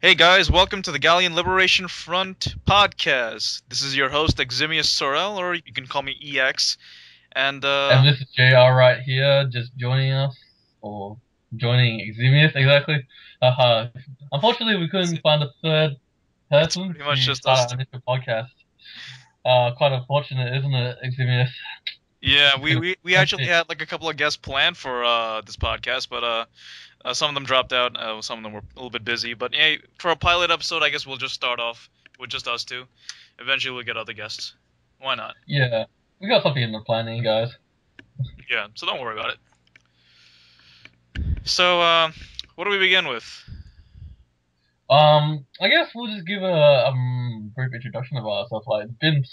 Hey guys, welcome to the Gallian Liberation Front podcast. This is your host Eximius Sorel, or you can call me EX. And And this is J.R right here, just joining us, or joining Eximius, exactly. Uh, Unfortunately, we it's, couldn't find a third it's person pretty much to just us start two. our initial podcast. Quite unfortunate, isn't it, Eximius? Yeah, It's we, been we we actually hectic. had like a couple of guests planned for this podcast, but some of them dropped out. Some of them were a little bit busy. But hey, for a pilot episode, I guess we'll just start off with just us two. Eventually, we'll get other guests. Why not? Yeah, we got something in the planning, guys. Yeah, so don't worry about it. So, what do we begin with? I guess we'll just give a brief introduction of ourselves. Like, it's been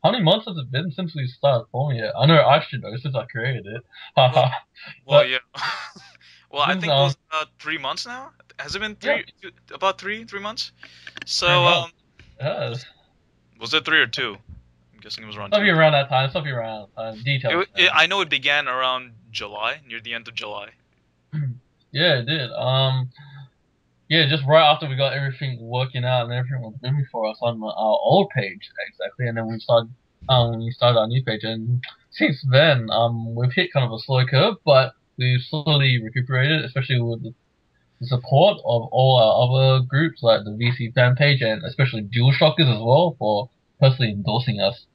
how many months has it been since we started filming it? I know I should know since I created it. Well, Haha. well, But yeah. Well, I since think it was 3 months now. Has it been yeah, about three months? pretty So, much. Yes. was it three or two? I'm guessing it was around Something two. around that time, something around that time. Details, man. I know it began around July, near the end of July. Yeah, it did. Yeah, just right after we got everything working out and everything was moving for us on our old page, exactly, and then we started our new page, and since then, we've hit kind of a slow curve, but we've slowly recuperated, especially with the support of all our other groups like the VC fan page and especially Dual Shockers as well for personally endorsing us.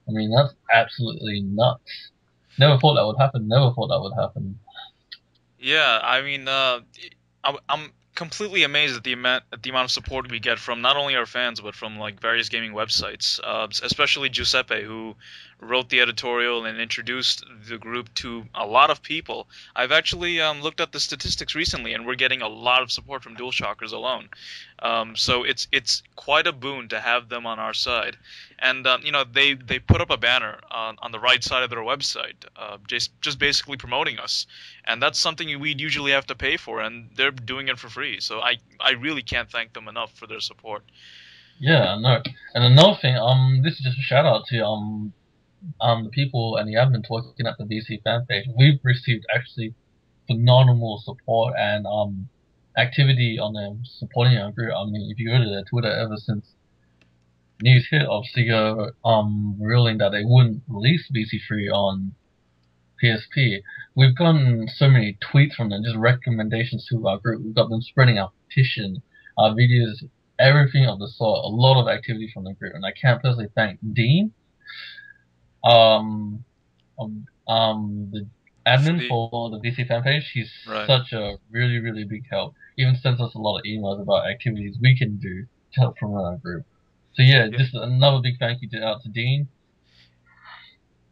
I mean, that's absolutely nuts. Never thought that would happen. Never thought that would happen. Yeah, I mean, I'm completely amazed at the amount of support we get from not only our fans but from like various gaming websites, especially Giuseppe, who wrote the editorial and introduced the group to a lot of people. I've actually looked at the statistics recently, and we're getting a lot of support from DualShockers alone. So it's quite a boon to have them on our side, and they put up a banner on the right side of their website, just basically promoting us, and that's something we'd usually have to pay for, and they're doing it for free. So I really can't thank them enough for their support. Yeah, no. And another thing, this is just a shout out to the people and the admins working at the VC fan page. We've received actually phenomenal support and activity on them supporting our group. I mean, if you go to their Twitter ever since news hit of Sega ruling that they wouldn't release VC3 on PSP, we've gotten so many tweets from them, just recommendations to our group. We've got them spreading our petition, our videos, everything of the sort. A lot of activity from the group, and I can't personally thank Dean, um, the For admin the for the DC fan page. He's Right. such a really, really big help. Even sends us a lot of emails about activities we can do to help promote our group. So yeah, Yeah. just another big thank you out to Dean.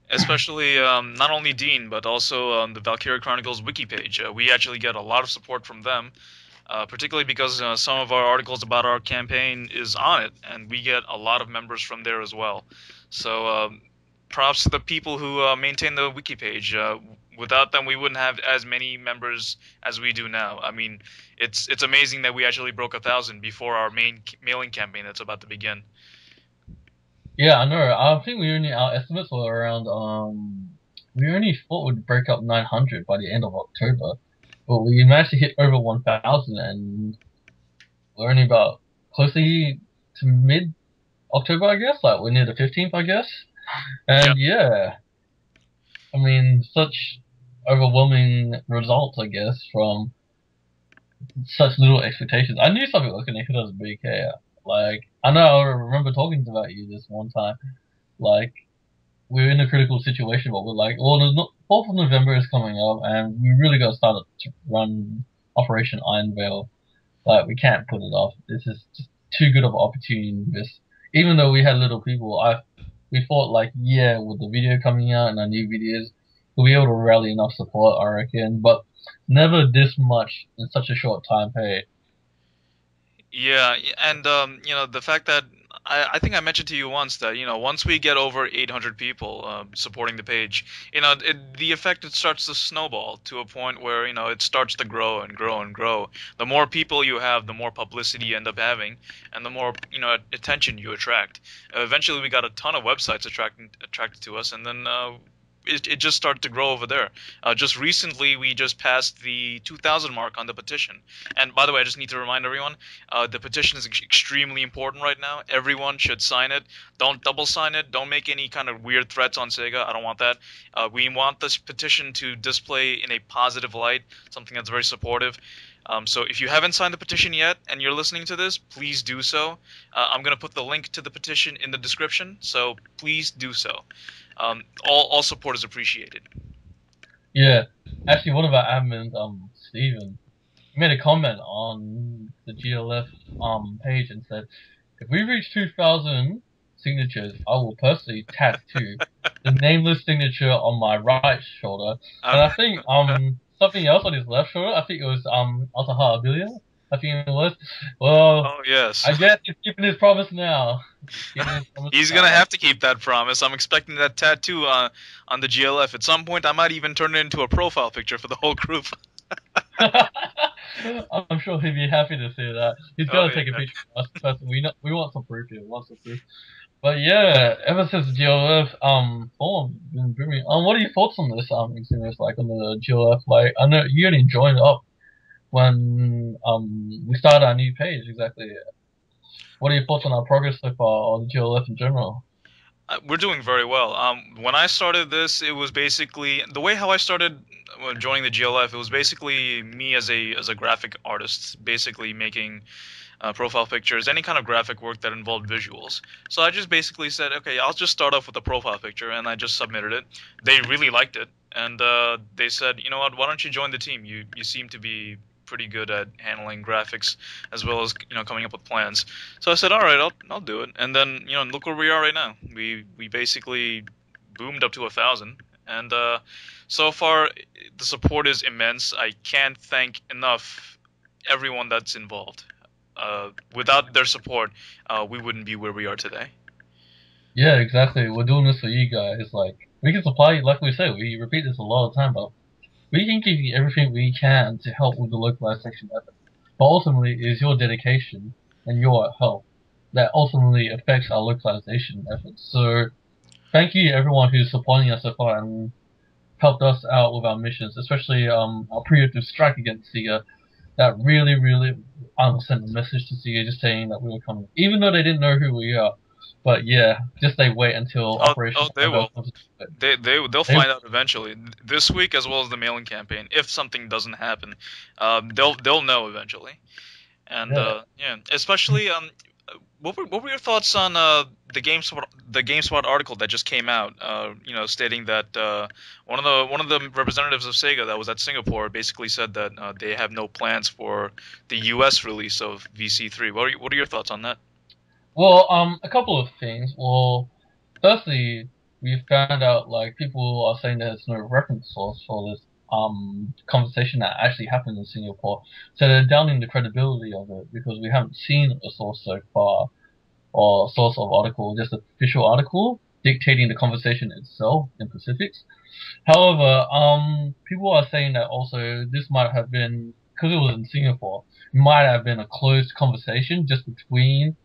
Especially not only Dean, but also the Valkyria Chronicles wiki page. We actually get a lot of support from them, particularly because some of our articles about our campaign is on it, and we get a lot of members from there as well. So props to the people who maintain the wiki page. Without them, we wouldn't have as many members as we do now. I mean, it's amazing that we actually broke 1,000 before our main mailing campaign that's about to begin. Yeah, I know. I think our estimates were around we only thought we'd break up 900 by the end of October, but we managed to hit over 1,000, and we're only about closely to mid October, I guess. Like we're near the 15th, I guess. Yeah. And yeah, I mean, such overwhelming results, I guess, from such little expectations. I knew something was gonna hit us big here. Like I know I remember talking about you this one time. Like we're in a critical situation, but we're like, well, there's not, 4th of November is coming up, and we really got to start to run Operation Iron Veil. Like, we can't put it off. This is just too good of an opportunity. This, even though we had little people, we thought like, yeah, with the video coming out and our new videos, we'll be able to rally enough support, I reckon. But never this much in such a short time. Hey, Yeah, and the fact that I think I mentioned to you once that once we get over 800 people supporting the page, the effect it starts to snowball to a point where it starts to grow and grow and grow. The more people you have, the more publicity you end up having, and the more attention you attract. Eventually, we got a ton of websites attracted to us, and then it just started to grow over there. Just recently, we just passed the 2,000 mark on the petition. And by the way, I just need to remind everyone, the petition is extremely important right now. Everyone should sign it. Don't double sign it. Don't make any kind of weird threats on Sega. I don't want that. We want this petition to display in a positive light, something that's very supportive. So if you haven't signed the petition yet and you're listening to this, please do so. I'm going to put the link to the petition in the description, so please do so. All support is appreciated. Yeah, actually, one of our admins, Steven, he made a comment on the GLF page and said, if we reach 2,000 signatures, I will personally tattoo the nameless signature on my right shoulder. And I think something else on his left shoulder. I think it was Altaha Abilia. I think it was. Well, Oh yes. I guess he's keeping his promise now. He's gonna have to keep that promise. I'm expecting that tattoo on the GLF. At some point, I might even turn it into a profile picture for the whole group. I'm sure he'd be happy to see that. He's gonna take a picture of us first. We want some proof here. We want some proof. But yeah, ever since the GLF formed, been booming. What are your thoughts on this Eximius, like on the GLF? Like I know you only joined up when we started our new page. Exactly. What are your thoughts on our progress so far on the GLF in general? We're doing very well. When I started this, it was basically the way how I started joining the GLF. It was basically me as a graphic artist, basically making profile pictures, any kind of graphic work that involved visuals. So I just basically said, okay, I'll just start off with a profile picture, and I just submitted it. They really liked it, and they said, you know what, why don't you join the team? You seem to be pretty good at handling graphics as well as coming up with plans. So I said, all right, I'll do it. And then look where we are right now. We basically boomed up to 1,000, and so far the support is immense. I can't thank enough everyone that's involved. Without their support, we wouldn't be where we are today. Yeah, exactly. We're doing this for you guys. Like we can supply you, like we say, we repeat this a lot of time, but we can give you everything we can to help with the localization effort. But ultimately, it is your dedication and your help that ultimately affects our localization efforts. So thank you everyone who's supporting us so far and helped us out with our missions, especially our preemptive strike against Sega. That really, really sent a message to Sega just saying that we were coming, even though they didn't know who we are. But yeah, just they wait until Operation. They will. They'll find out eventually. This week, as well as the mailing campaign, if something doesn't happen, they'll know eventually. And yeah, especially what were your thoughts on the GameSpot article that just came out? Stating that one of the representatives of Sega that was at Singapore basically said that they have no plans for the U.S. release of VC3. What are your thoughts on that? Well, a couple of things. Well, firstly, we found out like people are saying there's no reference source for this conversation that actually happened in Singapore, so they're doubting the credibility of it because we haven't seen a source so far or source of article, just an official article dictating the conversation itself in specifics. However, people are saying that also this might have been because it was in Singapore, it might have been a closed conversation just between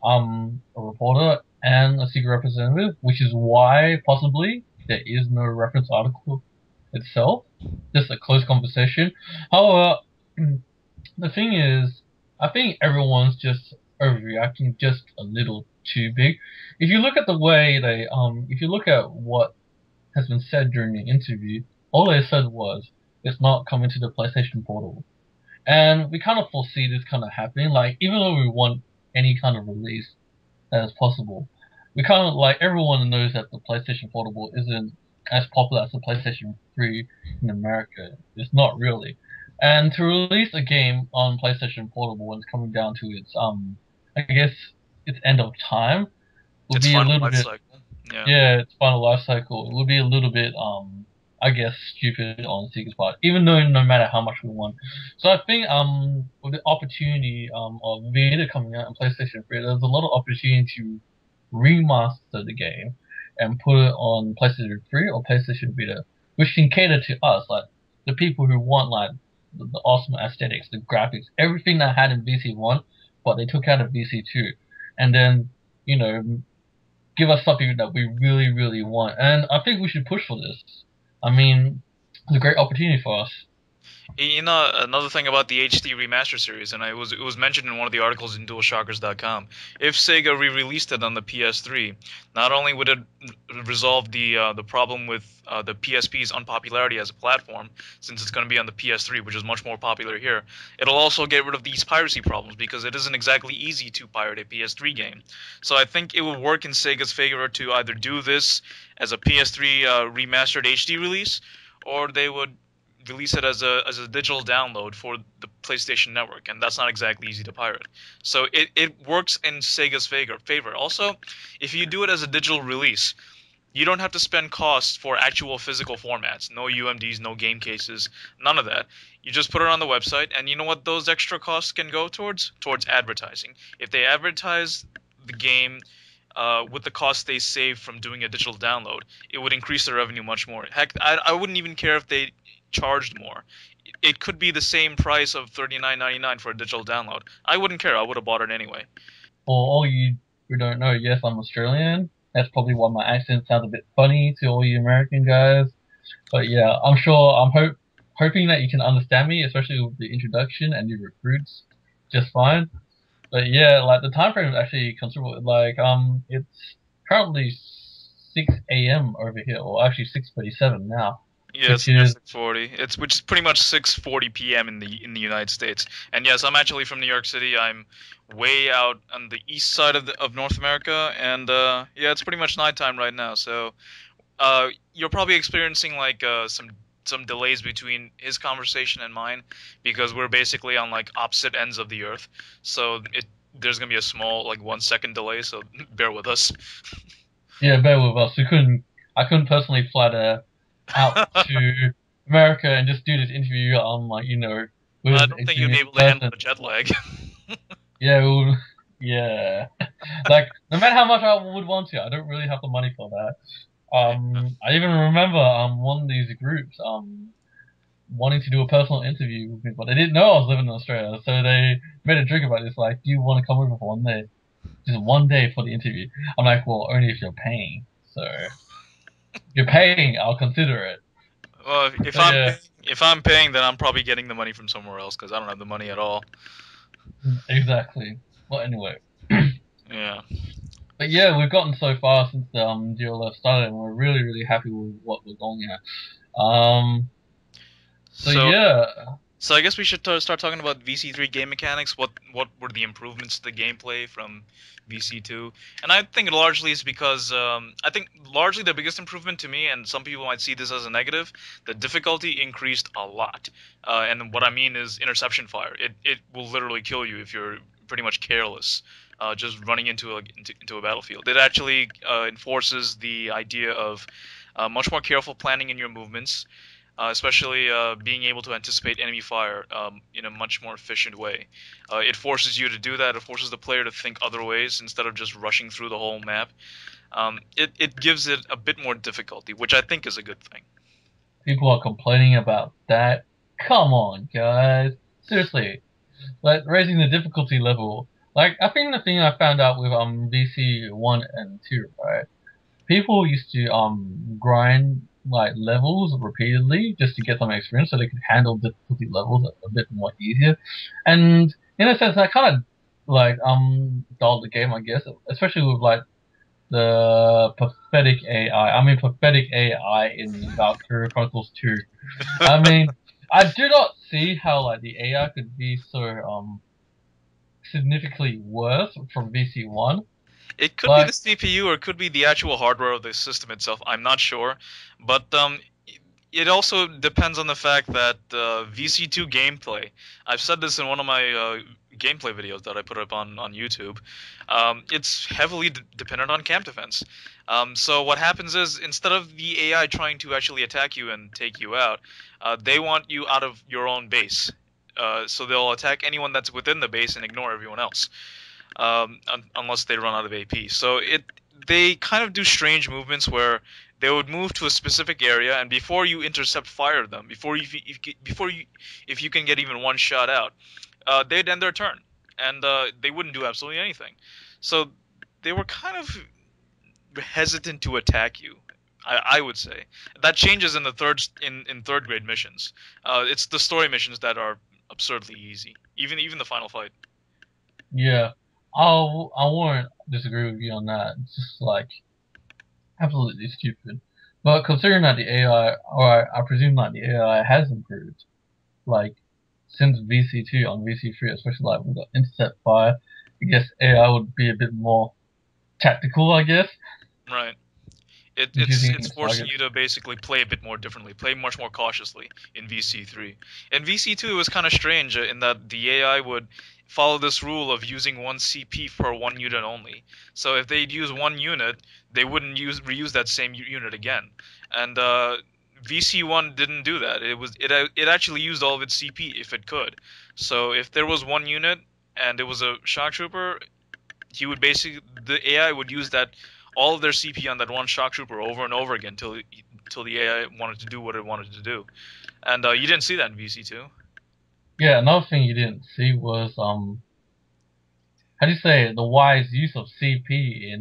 a reporter and a secret representative, which is why possibly there is no reference article itself, just a close conversation. However, the thing is, I think everyone's just overreacting just a little too big. If you look at the way if you look at what has been said during the interview, all they said was, it's not coming to the PlayStation Portal. And we kind of foresee this kind of happening, like, even though we want any kind of release that is possible, we kind of, like, everyone knows that the PlayStation Portable isn't as popular as the PlayStation 3 in America. It's not really. And to release a game on PlayStation Portable when it's coming down to its, I guess, its end of time, would be a little bit, yeah, its final life cycle. It would be a little bit, I guess, stupid on Sega's part, even though no matter how much we want. So I think with the opportunity of Vita coming out on PlayStation 3, there's a lot of opportunity to remaster the game and put it on PlayStation 3 or PlayStation Vita, which can cater to us, like the people who want like the awesome aesthetics, the graphics, everything that had in VC1, but they took out of VC2, and then give us something that we really, really want. And I think we should push for this. I mean, it's a great opportunity for us. You know, another thing about the HD remaster series, and it was mentioned in one of the articles in DualShockers.com. If Sega re-released it on the PS3, not only would it resolve the problem with the PSP's unpopularity as a platform, since it's going to be on the PS3, which is much more popular here, it'll also get rid of these piracy problems because it isn't exactly easy to pirate a PS3 game. So I think it would work in Sega's favor to either do this as a PS3 remastered HD release, or they would release it as a digital download for the PlayStation Network, and that's not exactly easy to pirate. So it works in Sega's favor. Also, if you do it as a digital release, you don't have to spend costs for actual physical formats. No UMDs, no game cases, none of that. You just put it on the website, and you know what those extra costs can go towards? Towards advertising. If they advertise the game with the cost they save from doing a digital download, it would increase their revenue much more. Heck, I wouldn't even care if they charged more. It could be the same price of $39.99 for a digital download. I wouldn't care. I would have bought it anyway. For all you who don't know, yes, I'm Australian. That's probably why my accent sounds a bit funny to all you American guys. But yeah, I'm sure hoping that you can understand me, especially with the introduction and the recruits, just fine. But yeah, like the time frame is actually considerable. Like it's currently 6 a.m. over here, or actually 6:37 now, Yes, which near is 6:40. It's which is pretty much 6:40 p.m. in the United States. And yes, I'm actually from New York City. I'm way out on the east side of North America, and yeah, it's pretty much nighttime right now. So you're probably experiencing like some delays between his conversation and mine because we're basically on like opposite ends of the earth. So there's gonna be a small like 1 second delay. So bear with us. yeah, bear with us. I couldn't personally fly out to America and just do this interview on like I with don't think you'd be Eximius able in to handle person. the jet lag. Yeah, yeah. Like no matter how much I would want to, I don't really have the money for that. Yeah. I even remember one of these groups wanting to do a personal interview with me, but they didn't know I was living in Australia, so they made a drink about this. Like, do you want to come over for 1 day? Just 1 day for the interview. I'm like, well, only if you're paying. So if you're paying, I'll consider it. Well, if But I'm yeah, paying, if I'm paying, then I'm probably getting the money from somewhere else because I don't have the money at all. exactly. Well, anyway. Yeah. But yeah, we've gotten so far since the GLF started, and we're really, really happy with what we're going at. So So yeah, So I guess we should start talking about VC3 game mechanics. What were the improvements to the gameplay from VC2? And I think largely is because I think largely the biggest improvement to me, and some people might see this as a negative, the difficulty increased a lot. And what I mean is interception fire. It will literally kill you if you're pretty much careless, just running into a battlefield. It actually enforces the idea of much more careful planning in your movements, especially being able to anticipate enemy fire in a much more efficient way. It forces you to do that. It forces the player to think other ways instead of just rushing through the whole map. It gives it a bit more difficulty, which I think is a good thing. people are complaining about that. Come on, guys. Seriously, like raising the difficulty level. Like I think the thing I found out with VC 1 and 2, right? People used to grind like levels repeatedly just to get some experience so they could handle difficulty levels a bit more easier. And in a sense that kind of like dulled the game, I guess, especially with like the pathetic AI. I mean pathetic AI in Valkyria Chronicles 2. I mean I do not see how like the AI could be so significantly worse from VC1. It could be the Like CPU or it could be the actual hardware of the system itself. I'm not sure, but it also depends on the fact that VC2 gameplay. I've said this in one of my gameplay videos that I put up on YouTube. It's heavily dependent on camp defense. So what happens is instead of the AI trying to actually attack you and take you out, they want you out of your own base. So they'll attack anyone that's within the base and ignore everyone else, unless they run out of AP. So they kind of do strange movements where they would move to a specific area, and before you intercept fire them, if you can get even one shot out, they'd end their turn, and they wouldn't do absolutely anything. So they were kind of hesitant to attack you. I would say that changes in the third grade missions. It's the story missions that are absurdly easy. Even the final fight. Yeah, I won't disagree with you on that. It's just like absolutely stupid. But considering that the AI, or I presume that the AI has improved, like since VC2 on VC3, especially like with the intercept fire, I guess AI would be a bit more tactical, I guess, Right. choosing It's its forcing targets. you to basically play a bit more differently, play much more cautiously in VC3. In VC2, it was kind of strange in that the AI would follow this rule of using one CP for one unit only. So if they'd use one unit, they wouldn't reuse that same unit again. And VC1 didn't do that. It actually used all of its CP if it could. So if there was one unit and it was a shock trooper, he would basically the AI would use that all of their CP on that one shock trooper over and over again till the AI wanted to do what it wanted to do. And you didn't see that in VC2. Yeah, another thing you didn't see was how do you say it? The wise use of CP in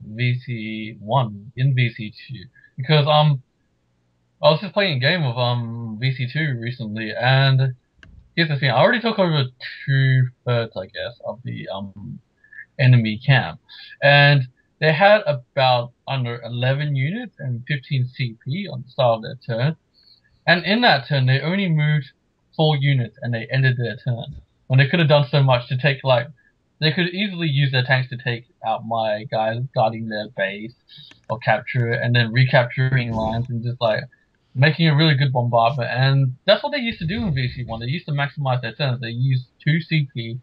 VC1 in VC2 because I was just playing a game of VC2 recently, and here's the thing: I already took over 2/3, I guess, of the enemy camp, and they had about under 11 units and 15 CP on the start of their turn. And in that turn, they only moved 4 units, and they ended their turn when they could have done so much to take like. They could easily use their tanks to take out my guys guarding their base or capture it, and then recapturing lines and just like making a really good bombardment. And that's what they used to do in VC1. They used to maximize their turns. They used 2 CP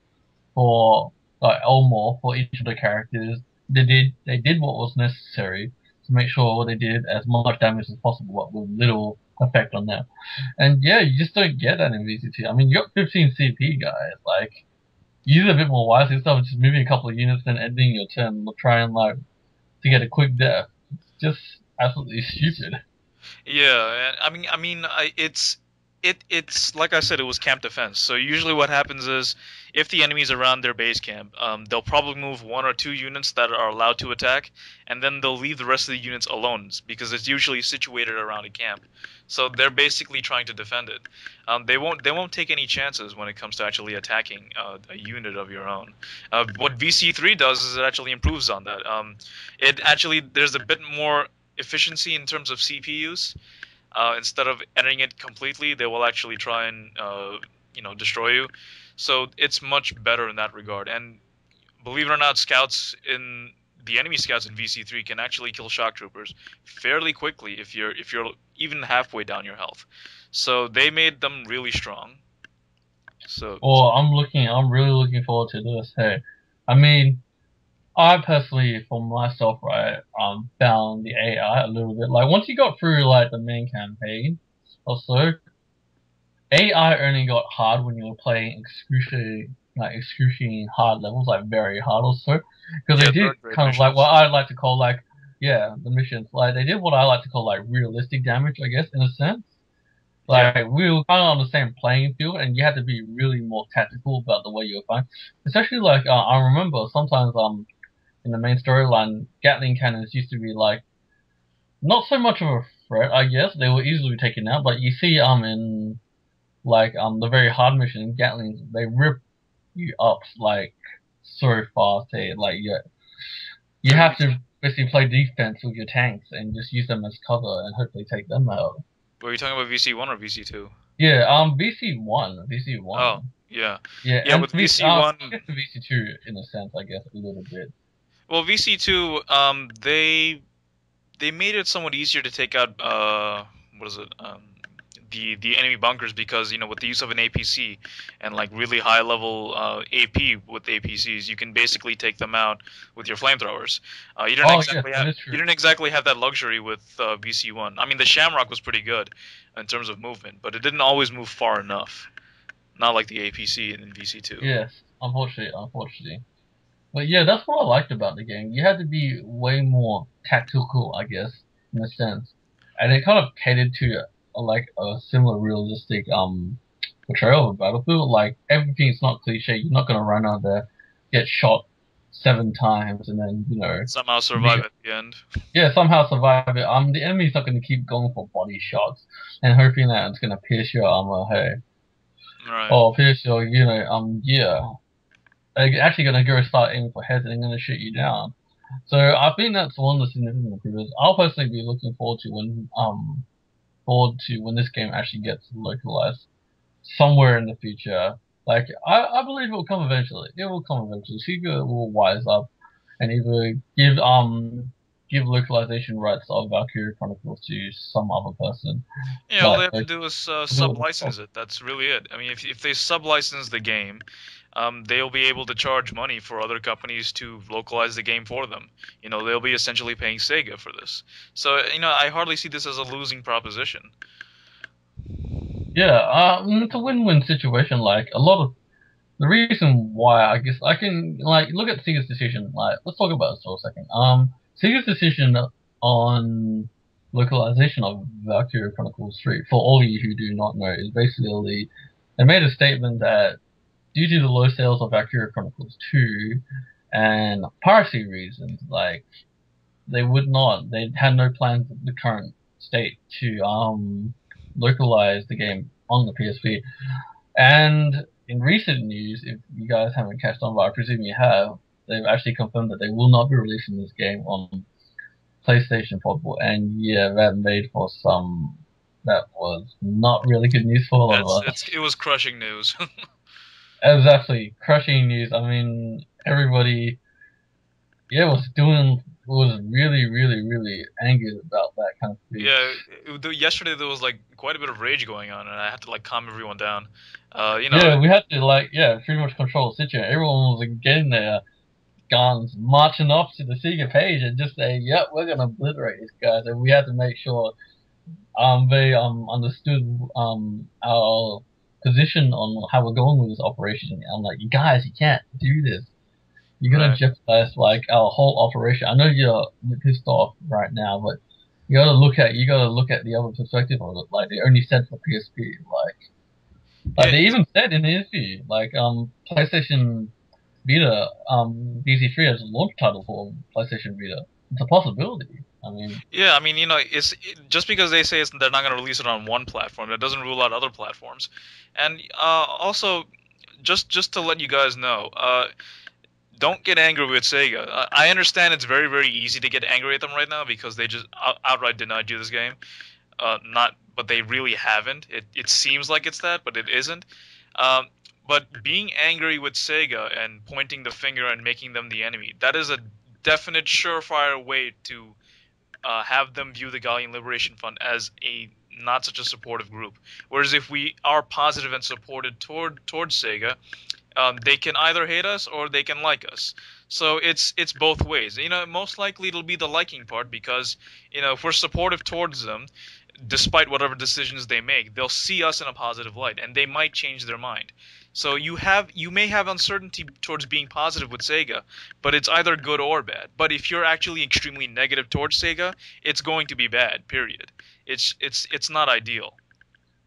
for like or more for each of the characters. They did what was necessary to make sure they did as much damage as possible, but with little effect on them. And yeah, you just don't get that in VC2. I mean, you got 15 CP guys. Like, use it a bit more wisely instead of just moving a couple of units and ending your turn, trying like to get a quick death. It's just absolutely stupid. Yeah, it's like I said, it was camp defense. So usually what happens is, if the enemy's around their base camp, they'll probably move 1 or 2 units that are allowed to attack, and then they'll leave the rest of the units alone because it's usually situated around a camp. So they're basically trying to defend it. They won't take any chances when it comes to actually attacking a unit of your own. What VC3 does is it actually improves on that. It actually there's a bit more efficiency in terms of CPU use. Instead of ending it completely, they will actually try and destroy you. So it's much better in that regard. And believe it or not, the enemy scouts in VC3 can actually kill shock troopers fairly quickly if you're even halfway down your health. So they made them really strong. So Well, I'm really looking forward to this. Hey, I mean, I personally, for myself, right, found the AI a little bit like once you got through like the main campaign or so, AI only got hard when you were playing excruciating hard levels, like very hard or so, because they yeah, did third grade kind of like what missions. I like to call like yeah the missions, like they did what I like to call like realistic damage, I guess, in a sense. Yeah, Like we were kind of on the same playing field, and you had to be really more tactical about the way you were fighting. Especially like I remember sometimes in the main storyline, Gatling cannons used to be like not so much of a threat, I guess. They were easily taken out, but you see in like the very hard mission, Gatlings, they rip you up like so fast. Like you yeah. have to basically play defense with your tanks and just use them as cover and hopefully take them out. Were you talking about VC1 or VC2? Yeah, VC1, Oh, VC1. yeah, Yeah, yeah. and With VC1, VC2 in a sense, I guess a little bit. well, VC2, they made it somewhat easier to take out what is it the enemy bunkers because with the use of an APC and like really high level AP with APCs, you can basically take them out with your flamethrowers. Oh yes, that is You true. didn't exactly have that luxury with VC1. I mean, the Shamrock was pretty good in terms of movement, but it didn't always move far enough. Not like the APC in VC2. Yes, unfortunately. But yeah, that's what I liked about the game. You had to be way more tactical, I guess, in a sense, and it kind of catered to like a similar realistic portrayal of a battlefield. Like everything's not cliche. You're not gonna run out there, get shot 7 times, and then Somehow survive at the end. yeah, somehow survive it. The enemy's not going to keep going for body shots and hoping that it's going to pierce your armor. Hey, Right. or pierce your, yeah, they're actually going to go start aiming for heads and they're going to shoot you down. So I think that's one of the significant improvements. I'll personally be looking forward to when this game actually gets localized somewhere in the future. Like I believe it will come eventually. It will come eventually. Sega will wise up and either give localization rights of Valkyria Chronicles to some other person. Yeah, all they Like have to do is do it sub-license themselves. it. That's really it. I mean, if they sub-license the game, they'll be able to charge money for other companies to localize the game for them. They'll be essentially paying Sega for this. So, I hardly see this as a losing proposition. Yeah, it's a win-win situation. Like a lot of the reason why I guess I can like look at Sega's decision. Like let's talk about this for a second. Sega's decision on localization of Valkyria Chronicles 3, for all of you who do not know, is basically they made a statement that due to the low sales of Valkyria Chronicles 2 and piracy reasons, like they had no plans at the current state to localize the game on the PSP. And in recent news, if you guys haven't catched on, but I presume you have, they've actually confirmed that they will not be releasing this game on PlayStation Portable. And yeah, that was not really good news for a lot It's of it's us. it was crushing news. It was actually crushing news. I mean, everybody, yeah, was really, really, really angry about that kind of thing. Yeah, yesterday there was like quite a bit of rage going on, and I had to like calm everyone down. Yeah, we had to pretty much control the situation. Everyone was like, getting their guns, marching off to the Sega page and just saying, "Yep, we're gonna obliterate these guys." And we had to make sure they understood our position on how we're going with this operation. I'm like, "You guys, you can't do this. You're gonna Right. jeopardize like our whole operation." I know you're pissed off right now, but you gotta look at the other perspective of it. Like they only said for PSP, like Yeah, they even said in the interview, like PlayStation Vita, BC3 as a launch title for PlayStation Vita. It's a possibility. I mean, yeah. I mean, just because they say they're not going to release it on one platform, that doesn't rule out other platforms. And also, just to let you guys know, don't get angry with Sega. I understand it's very, very easy to get angry at them right now because they just outright denied you this game. But they really haven't. It seems like it's that, but it isn't. Um, but being angry with Sega and pointing the finger and making them the enemy, that is a definite surefire way to have them view the Gallian Liberation Front as a not such a supportive group. Whereas if we are positive and supported towards Sega, they can either hate us or they can like us. So it's both ways. Most likely it'll be the liking part because if we're supportive towards them, despite whatever decisions they make, they'll see us in a positive light, and they might change their mind. So you may have uncertainty towards being positive with Sega, but it's either good or bad. But if you're actually extremely negative towards Sega, it's going to be bad. Period. It's not ideal.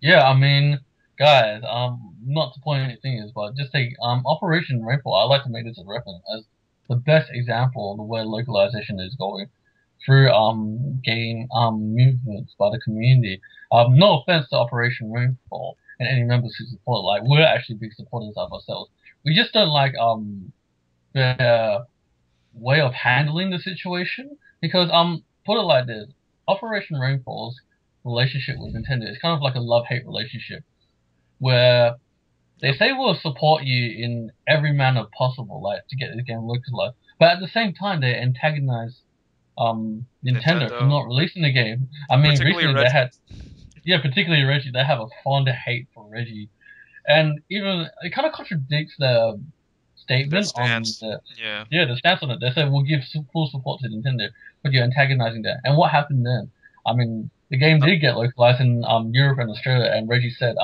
yeah, I mean, guys, not to point any fingers, but just take Operation Rainfall. I like to make this a reference as the best example of the way localization is going through game movements by the community. No offense to Operation Rainfall and any members who support it. Like we're actually big supporters of ourselves. We just don't like their way of handling the situation because put it like this: Operation Rainfall's relationship with Nintendo is kind of like a love-hate relationship where they Yep. say we'll support you in every manner possible, like to get the game localized, but at the same time they antagonize Nintendo for Nintendo, not releasing the game. I mean, particularly recently they Reggie. had, yeah, particularly Reggie, they have a fond hate for Reggie, and even it kind of contradicts their Their statement on stance. Yeah. the stance on it. They said we'll give full support to Nintendo, but you're antagonizing that. And what happened then? I mean, the game did get localized in Europe and Australia, and Reggie said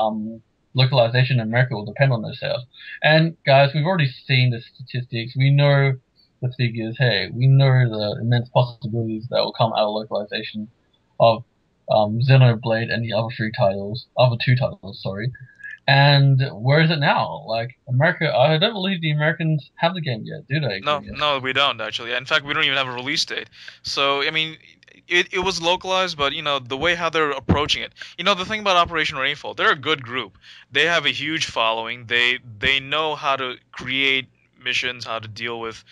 localization in America will depend on those sales. And guys, we've already seen the statistics. We know the figures. Hey, we know the immense possibilities that will come out of localization of Xenoblade and the other two titles, sorry. And where is it now? Like America, I don't believe the Americans have the game yet, do they, No, Eximius? no, we don't actually. In fact, we don't even have a release date. So, I mean, it was localized, but the way how they're approaching it. The thing about Operation Rainfall, they're a good group. They have a huge following. They know how to create missions, how to deal with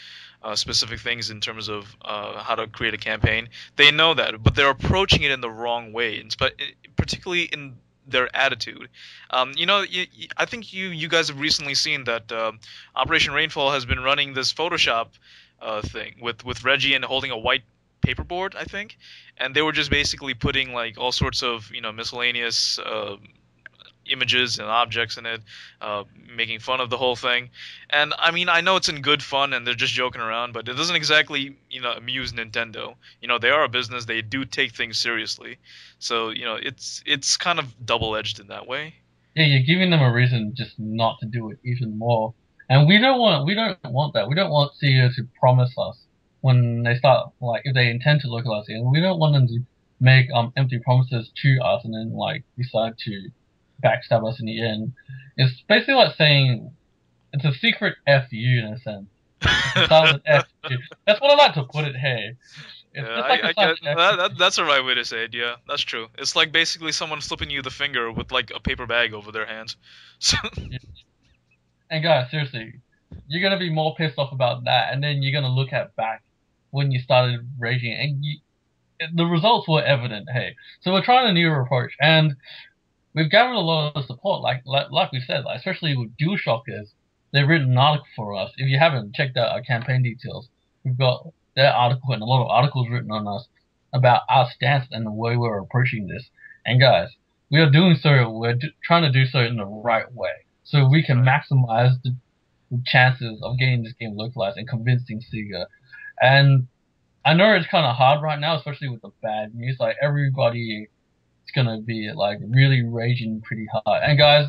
specific things in terms of how to create a campaign. They know that, but they're approaching it in the wrong way, but particularly in their attitude. I think you guys have recently seen that Operation Rainfall has been running this Photoshop thing with Reggie and holding a white paperboard, I think, and they were just basically putting like all sorts of miscellaneous images and objects in it, uh, making fun of the whole thing. And I mean, I know it's in good fun and they're just joking around, but it doesn't exactly amuse Nintendo. They are a business; they do take things seriously. So it's kind of double edged in that way. Yeah, you're giving them a reason just not to do it even more. And we don't want that. We don't want CEO to promise us when they start, like, if they intend to localize it, and we don't want them to make empty promises to us and then like decide to backstab us in the end. It's basically like saying it's a secret FU in a sense. It's a silent FU. That's what I like to put it. Hey, Yeah, it's like a I silent get FU. that's the right way to say it. Yeah, that's true. It's like basically someone slipping you the finger with like a paper bag over their hands. So, And guys, seriously, you're gonna be more pissed off about that, and then you're gonna look at back when you started raging, and the results were evident. Hey, so we're trying a new approach, and we've gathered a lot of support. Like we said, like, especially with DualShockers, they've written an article for us. If you haven't checked out our campaign details, we've got their article and a lot of articles written on us about our stance and the way we're approaching this. And guys, we are doing so. Trying to do so in the right way, so we can right. maximize the chances of getting this game localized and convincing Sega. And I know it's kind of hard right now, especially with the bad news. Like everybody is gonna be like really raging pretty hard. And guys,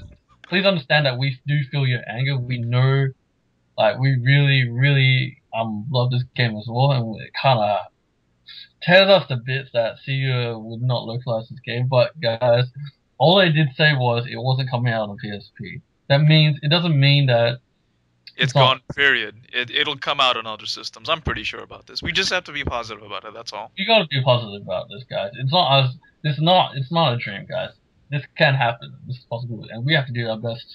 please understand that we do feel your anger. We know, like, we really, really love this game as well, and it kind of tears us to bits that Sega would not localize this game. But guys, all they did say was it wasn't coming out on PSP. That means it doesn't mean that It's it's not. gone. Period. It'll come out on other systems. I'm pretty sure about this. We just have to be positive about it. That's all. You gotta be positive about this, guys. It's not us. It's not a dream, guys. This can happen. This is possible, and we have to do our best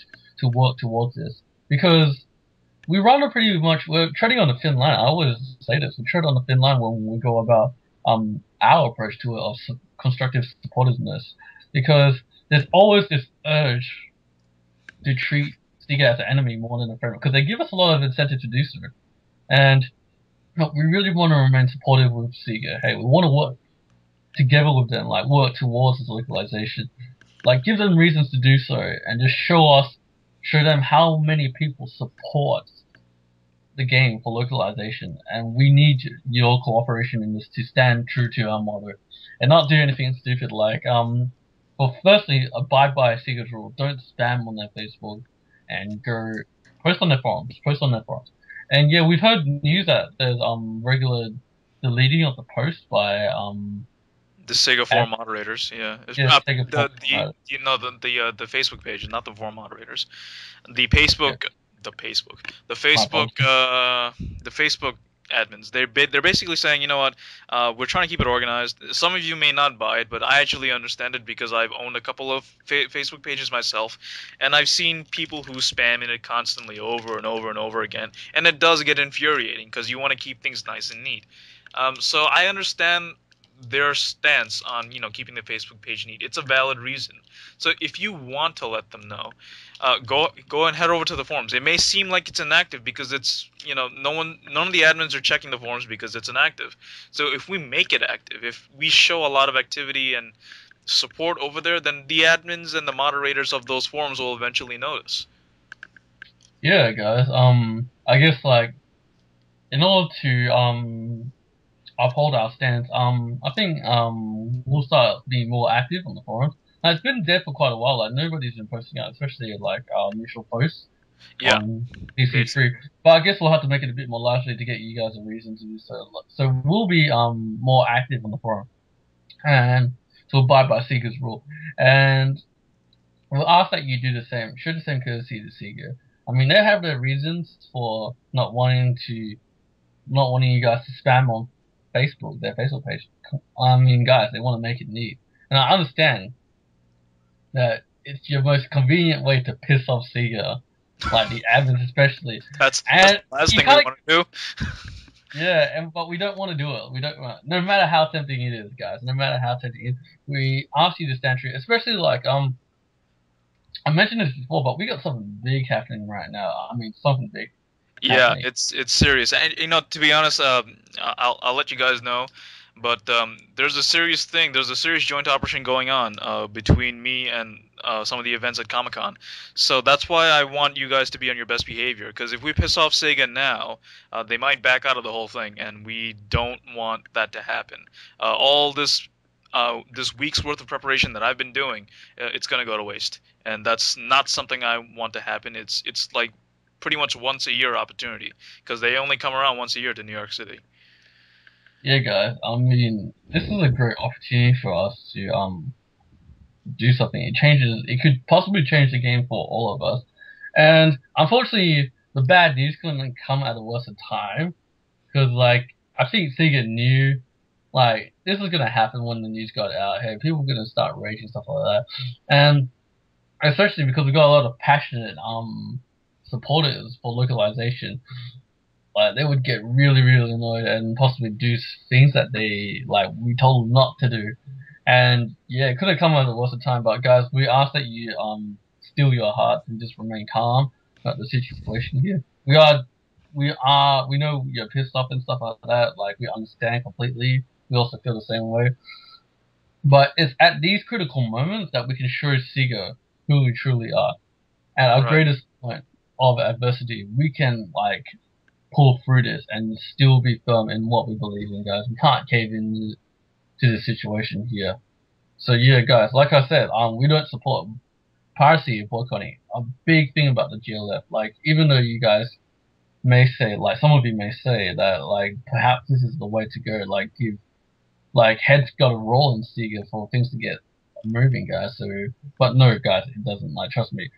to work towards this because we run a pretty much. We're treading on a thin line. I always say this. We tread on a thin line when we go about our approach to it of constructive supportiveness because there's always this urge to treat Sega as an enemy more than a friend because they give us a lot of incentive to do so, and look, we really want to remain supportive with Sega. Hey, we want to work together with them, like work towards this localization. Like give them reasons to do so and just show them how many people support the game for localization. And we need your cooperation in this to stand true to our motto and not do anything stupid like well, firstly, abide by Sega's rule. Don't spam on their Facebook and go post on their forums. Post on their forums. And yeah, we've heard news that there's regular deleting of the post by The Sega ad, forum moderators. Yeah. yeah, Sega The the Facebook page, not the forum moderators. The Facebook, the Facebook, the my Facebook, apologies. the Facebook admins. They're basically saying, you know what, we're trying to keep it organized. Some of you may not buy it, but I actually understand it because I've owned a couple of Facebook pages myself, and I've seen people who spam in it constantly over and over and over again, and it does get infuriating because you want to keep things nice and neat. So I understand their stance on keeping the Facebook page neat. It's a valid reason. So if you want to let them know, go and head over to the forums. It may seem like it's inactive because it's none of the admins are checking the forums because it's inactive. So if we make it active, if we show a lot of activity and support over there, then the admins and the moderators of those forums will eventually notice. Yeah, guys. I guess like in order to uphold our stance, I think we'll start being more active on the forums. Now, it's been dead for quite a while. Like nobody's been posting out, especially like our initial posts Yeah, on PC3. basically. But I guess we'll have to make it a bit more lively to get you guys a reason to do so. So we'll be more active on the forum and to abide by Seeker's rule. And we'll ask that you do the same. Show the same courtesy to Sega. I mean, they have their reasons for not wanting you guys to spam on Facebook, their Facebook page. I mean, guys, they want to make it neat, and I understand that it's your most convenient way to piss off Sega, like the admins especially. That's And the last you thing we kind of, want to do. yeah, but we don't want to do it. We don't want, no matter how tempting it is, guys. No matter how tempting it is, we ask you to stand true. Especially like I mentioned this before, but we got something big happening right now. I mean, something big Yeah, happening. it's serious, and to be honest, I'll let you guys know, but there's a serious thing. There's a serious joint operation going on between me and some of the events at Comic Con. So that's why I want you guys to be on your best behavior. Because if we piss off Sega now, they might back out of the whole thing, and we don't want that to happen. All this week's worth of preparation that I've been doing, it's gonna go to waste, and that's not something I want to happen. It's like pretty much once a year opportunity because they only come around once a year to New York City. Yeah, guys. I mean, this is a great opportunity for us to do something. It could possibly change the game for all of us. And unfortunately, the bad news couldn't come at the worst of time because, like, I think Sega knew, like, this was gonna happen when the news got out. Hey, people were gonna start raging stuff like that, and especially because we got a lot of passionate supporters for localization. Like, they would get really, really annoyed and possibly do things that they like we told them not to do. And yeah, it could have come at the worst of time, but guys, we ask that you still your hearts and just remain calm about the situation here. We know you're pissed off and stuff like that. Like, we understand completely. We also feel the same way. But it's at these critical moments that we can show Sega who we truly are. At our Right. greatest point of adversity, we can like pull through this and still be firm in what we believe in, guys. We can't cave in to the situation here. So yeah, guys, like I said, we don't support piracy or boycotting. A big thing about the GLF, like, even though you guys may say, like, some of you may say that, like, perhaps this is the way to go, like, give, like, heads got to roll in Sega for things to get moving, guys. So, but no, guys, it doesn't. Like, trust me.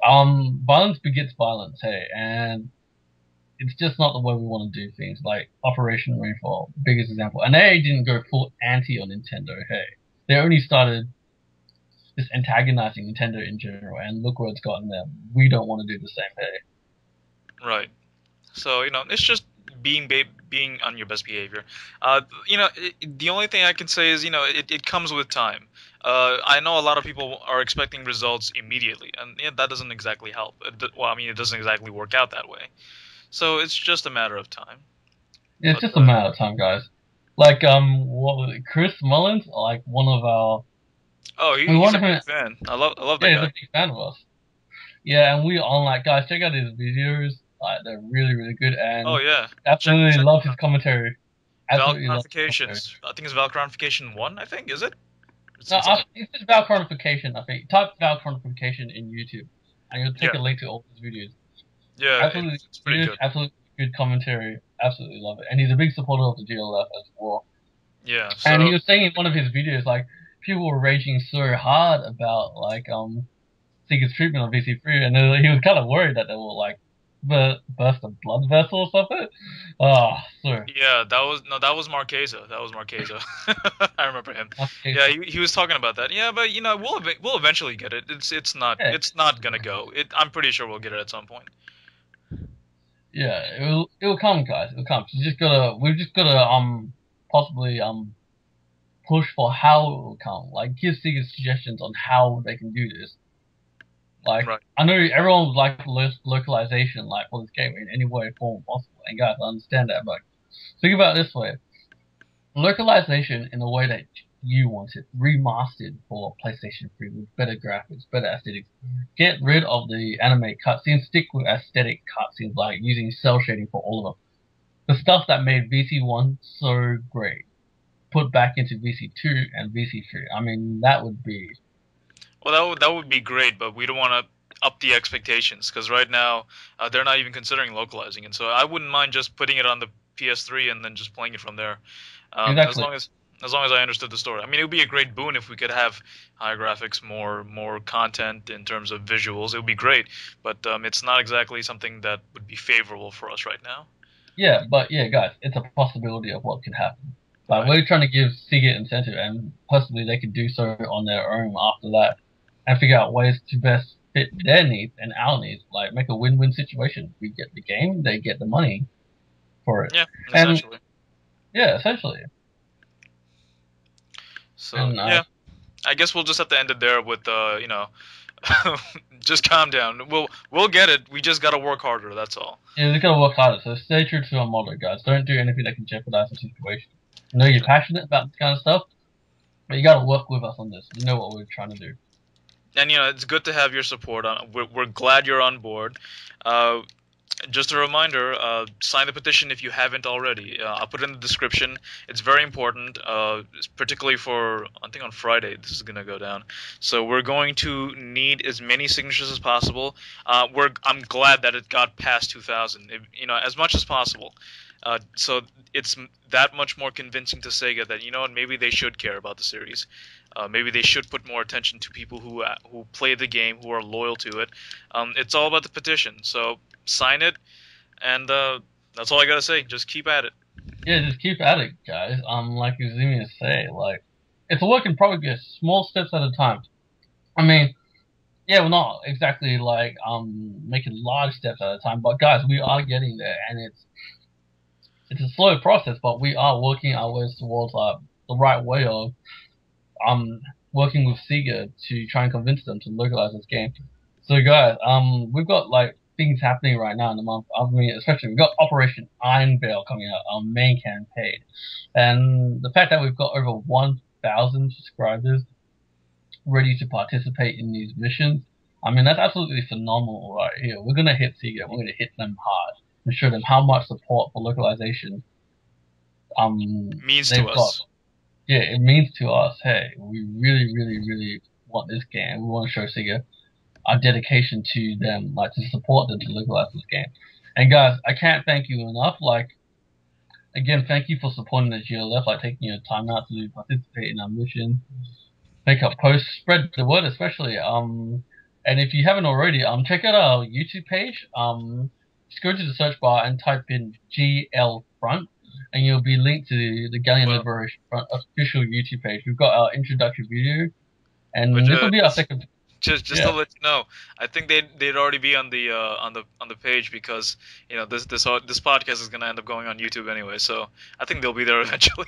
Violence begets violence, hey, and it's just not the way we want to do things. Like Operation Rainfall, biggest example, and they didn't go full anti on Nintendo. Hey, they only started just antagonizing Nintendo in general, and look where it's gotten them. We don't want to do the same. Hey, Right. So it's just being on your best behavior. The only thing I can say is it comes with time. I know a lot of people are expecting results immediately, and yeah, that doesn't exactly help. Well, I mean, it doesn't exactly work out that way. So it's just a matter of time. it's But just a matter of time, guys. Like what was it? Chris Mullins, like one of our, oh, we he's want a him. big fan. I love that Yeah, he's guy. a big fan of us. Yeah, and we on like, guys, check out his videos. Like, they're really, really good, Oh and yeah, absolutely check love his commentary. Absolutely love his commentary. Valcronifications. I think it's Valcronification 1. I think is it? No, It's something. it's just Valcronification, I think. Type Valcronification in YouTube, and you'll take Yeah, a link to all his videos. yeah, Absolutely it's pretty videos, good. absolutely good commentary. Absolutely love it. And he's a big supporter of the GLF as well. Yeah. And he So was saying in one of his videos, like, people were raging so hard about, like, Seeker's treatment of VC3, and he was kind of worried that they will, like, burst a blood vessel or something. Oh, so, yeah, that was Marquesa. That was Marquesa. I remember him. okay, Yeah, he was talking about that. Yeah, but we'll eventually get it. yeah, It's not gonna go. I'm pretty sure we'll get it at some point. yeah, it will come, guys. It will come. We've just gotta, possibly, push for how it will come. Like, give Sega suggestions on how they can do this. Like, Right. I know everyone would like localization, like, for this game in any way, form possible. And guys, I understand that, but think about it this way: localization in the way that you want it, remastered for PlayStation 3 with better graphics, better aesthetics. Get rid of the anime cutscenes, stick with aesthetic cutscenes, like using cell shading for all of them. The stuff that made VC1 so great, put back into VC2 and VC3. I mean, that would be. Well, that would be great, but we don't want to up the expectations because right now they're not even considering localizing it. So I wouldn't mind just putting it on the PS3 and then just playing it from there. As Exactly. long as As long as I understood the story. I mean, it would be a great boon if we could have higher graphics, more content in terms of visuals. It would be great, but it's not exactly something that would be favorable for us right now. Yeah, but yeah, guys, it's a possibility of what could happen. Like Right. we're trying to give Sega incentive, and possibly they could do so on their own after that, and figure out ways to best fit their needs and our needs. Like make a win-win situation. We get the game, they get the money for it, Yeah, and essentially. yeah, essentially. So And yeah, I guess we'll just have to end it there with just calm down. We'll get it. We just gotta work harder. That's all. yeah, we gotta work harder. So stay true to our motto, guys. Don't do anything that can jeopardize the situation. I know you're passionate about this kind of stuff, but you gotta work with us on this. You know what we're trying to do. And it's good to have your support. We're glad you're on board. Uh, just a reminder, sign the petition if you haven't already. I'll put it in the description. It's very important, particularly for, I think on Friday this is going to go down. So we're going to need as many signatures as possible. I'm glad that it got past 2,000, as much as possible. So it's that much more convincing to Sega that, maybe they should care about the series. Maybe they should put more attention to people who play the game, who are loyal to it. It's all about the petition. So sign it, and that's all I gotta say. Just keep at it. Yeah, just keep at it, guys. Like Eximius say, like it's a work in progress, small steps at a time. I mean, yeah, we're not exactly like making large steps at a time, but guys, we are getting there, and it's a slow process, but we are working our ways towards the right way of um working with Sega to try and convince them to localize this game. So guys, we've got like things happening right now in the month. I mean, especially we've got Operation Iron Veil coming out, our main campaign, and the fact that we've got over 1,000 subscribers ready to participate in these missions. I mean, that's absolutely phenomenal right here. We're gonna hit Sega. We're gonna hit them hard and show them how much support for localization Means to they've got. us. Yeah, it means to us, hey, we really, really, really want this game. We want to show Sega our dedication to them, like to support them to localize this game. And guys, I can't thank you enough. Like again, thank you for supporting the GLF, like taking your time out to participate in our mission, make up posts, spread the word, especially. And if you haven't already, check out our YouTube page. Just go to the search bar and type in GLFront, and you'll be linked to the Gallian Well, Liberation Front official YouTube page. We've got our introductory video, which and this will be our just second. just to Yeah. let you know, I think they'd already be on the page because this podcast is gonna end up going on YouTube anyway. So I think they'll be there eventually.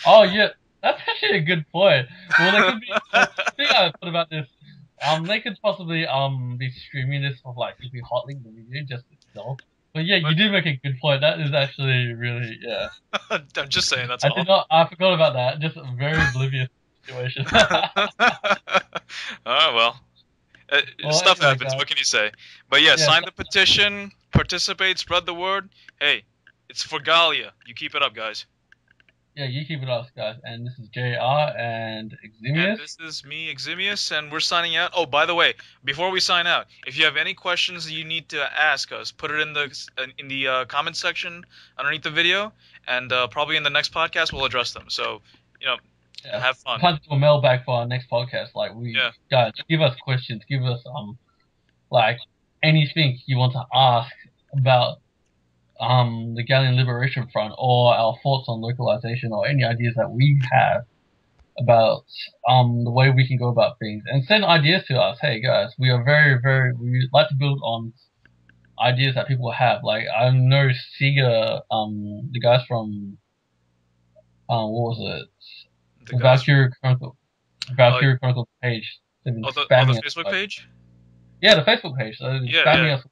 Oh yeah, that's actually a good point. Well, they could be. Well, the thing I thought about this, they could possibly be streaming this for like if we hotlink the video just itself. But yeah, you But do make a good point. That is actually really yeah. I'm just saying that's I did all. not. I forgot about that. Just a very oblivious situation. Oh well, Well, stuff anyway, happens. guys. What can you say? But yeah, Yeah, sign the petition, participate, spread the word. Hey, it's for Gallia. You keep it up, guys. yeah. You keep it up, guys. And this is J.R. and And Eximius. this is me, Eximius, and we're signing out. Oh, by the way, before we sign out, if you have any questions that you need to ask us, put it in the comment section underneath the video, and probably in the next podcast we'll address them. So, you know, Yeah. have We fun. can't do a mailbag for our next podcast. Like we Yeah. guys, give us questions. Give us like anything you want to ask about the Gallian Liberation Front or our thoughts on localization or any ideas that we have about the way we can go about things and send ideas to us. Hey guys, we are we like to build on ideas that people have. Like I know Sega, the guys from what was it? The The guys. Oh, Valkyria Chronicles page. They've been the spamming us Facebook like page. yeah, the Facebook page. So they've been Yeah, spamming yeah. us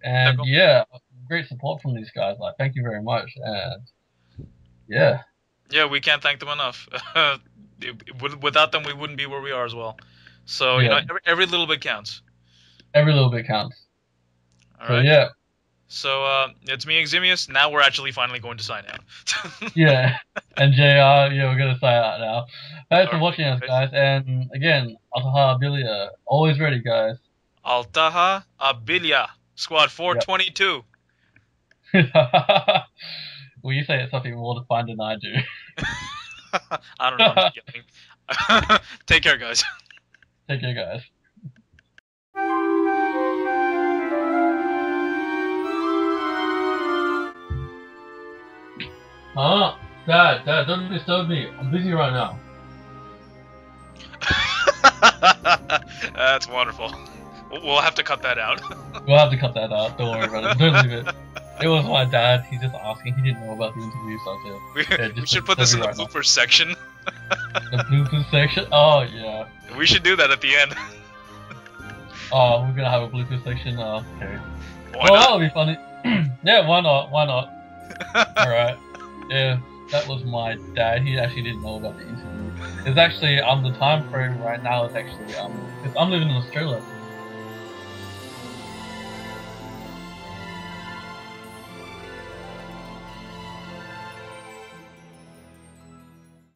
No, and yeah, great support from these guys. Like thank you very much and yeah. yeah, we can't thank them enough. Without them, we wouldn't be where we are as well. So, Yeah, every little bit counts. every little bit counts. All So right. yeah, So, it's me, Eximius. Now we're actually finally going to sign out. yeah. And JR, yeah, we're gonna sign out now. Thanks All for right, watching us, guys. guys. And again, Ataha Abilia, always ready, guys. Altaha Abilia, Squad Yep. 422. Well, you say something more defined than I do. I don't know. I'm just kidding. Take care, guys. Take care, guys. Dad, don't disturb me. I'm busy right now. That's wonderful. We'll have to cut that out. We'll have to cut that out. Don't worry about it. Don't leave it. It was my dad. He's just asking. He didn't know about the interview, so We should put this in the bloopers section. The bloopers section? Oh, yeah. We should do that at the end. Oh, we're gonna have a bloopers section? Oh, okay. Why not? That'll be funny. Yeah, why not? Why not? Alright. Yeah, that was my dad. He actually didn't know about the interview. It's actually, the time frame right now is actually, because I'm living in Australia.